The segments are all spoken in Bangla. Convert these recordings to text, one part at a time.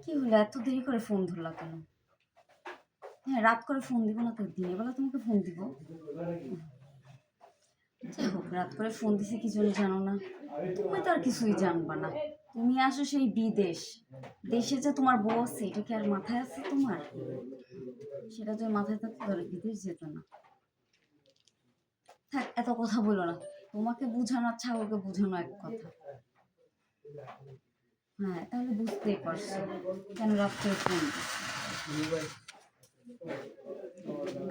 কি হলো, এত দেরি করে ফোন ধরলা কেন? হ্যাঁ, রাত করে ফোন দিব না তো, দিনের বেলা তোমাকে ফোন দিব। যাই হোক, রাত করে ফোন দিছি কি জন্য জানো না? তুমি তো আর কিছুই জানবা না। তুমি আসো সেই বিদেশ, দেশে যে তোমার বউ আছে এটা কি আর মাথায় আছে তোমার? সেটা যদি মাথায় থাকতো তাহলে বিদেশ যেত না। থাক, এত কথা বলো না। তোমাকে বুঝানো আর ছাগলকে বুঝানো এক কথা। হ্যাঁ, তাহলে বুঝতেই পারছো কেন রাত করে ফোন দিছি।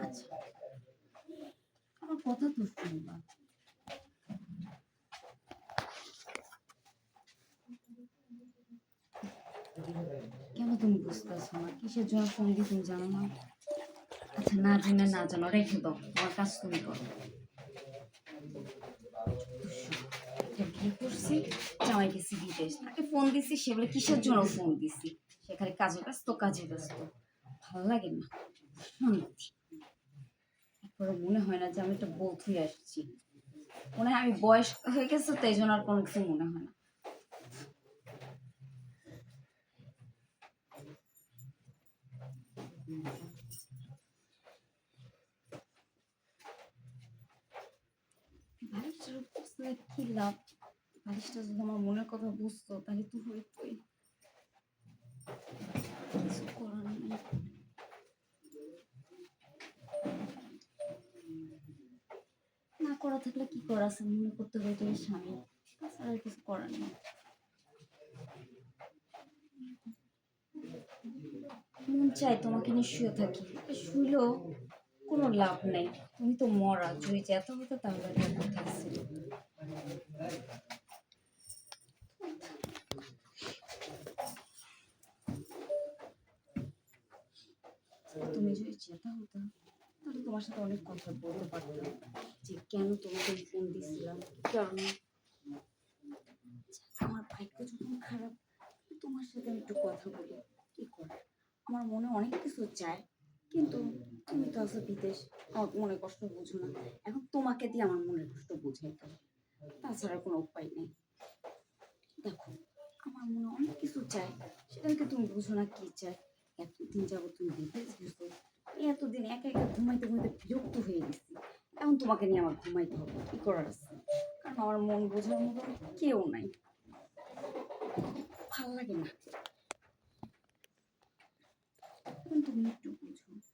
আচ্ছা, আমার কথা তো শুনবা। কেন তুমি বুঝতেছো না কিসের জন্য ফোন দিয়ে তুমি জানো না? আচ্ছা, না জেনে না জানো রেখে দাও, তোমার কাজ তুমি করো। একটা বিয়ে করছি, জামাই গেছি বিদেশ, তাকে ফোন দিছি, সে বলে কিসের জন্য ফোন দিছি, সে খালি কাজে ব্যস্ত কাজে ব্যস্ত। ভালো লাগে না, শান্তি। একবারও মনে হয় না যে আমি একটা বউ হয়ে আসছি। মনে হয় আমি বয়স হয়ে গেছে তো এই জন্য আর কোনো কিছু মনে হয় না। বালিশটার উপর বসলে কি লাভ? বালিশটা যদি আমার মনের কথা বুঝতো তাহলে তো হইতোই। কিছু করার নেই। না করা থাকলে কি করা আছে, মনে করতে হবে তুমি স্বামী, তাছাড়া আর কিছু করার নেই। মন চাই তোমাকে নিয়ে শুয়ে থাকি, শুইলেও কোনো লাভ নেই। তুমি তো মরা, যদি যেতে হতো তাহলে একটা কথা ছিল। তুমি যদি যেতে হতো তাহলে তোমার সাথে অনেক কথা বলতে পারতাম, যে কেন তোমাকে ফোন দিছিলাম, কি কারণে। আমার ভাগ্য যখন খারাপ, তোমার সাথে আমি একটু কথা বলি, কি করে। আমার মনে অনেক কিছু চায়, কিন্তু তুমি তো আছো বিদেশ, আমার মনে কষ্ট বুঝো না। এখন তোমাকে দিয়ে আমার মনের কষ্ট বুঝাইতে হবে, তাছাড়া কোনো উপায় নেই। দেখো, আমার মনে অনেক কিছু চাই, সেটাকে তুমি বুঝো না কি চাই। এতদিন যাবো তুমি বিদেশ গেছো, এতদিন একা একা ঘুমাইতে ঘুমাইতে বিরক্ত হয়ে গেছি। এখন তোমাকে নিয়ে আমার ঘুমাইতে হবে, কি করার আছে? কারণ আমার মন বোঝার মতো কেউ নাই। ভাল লাগে না, এখন তুমি একটু বুঝো।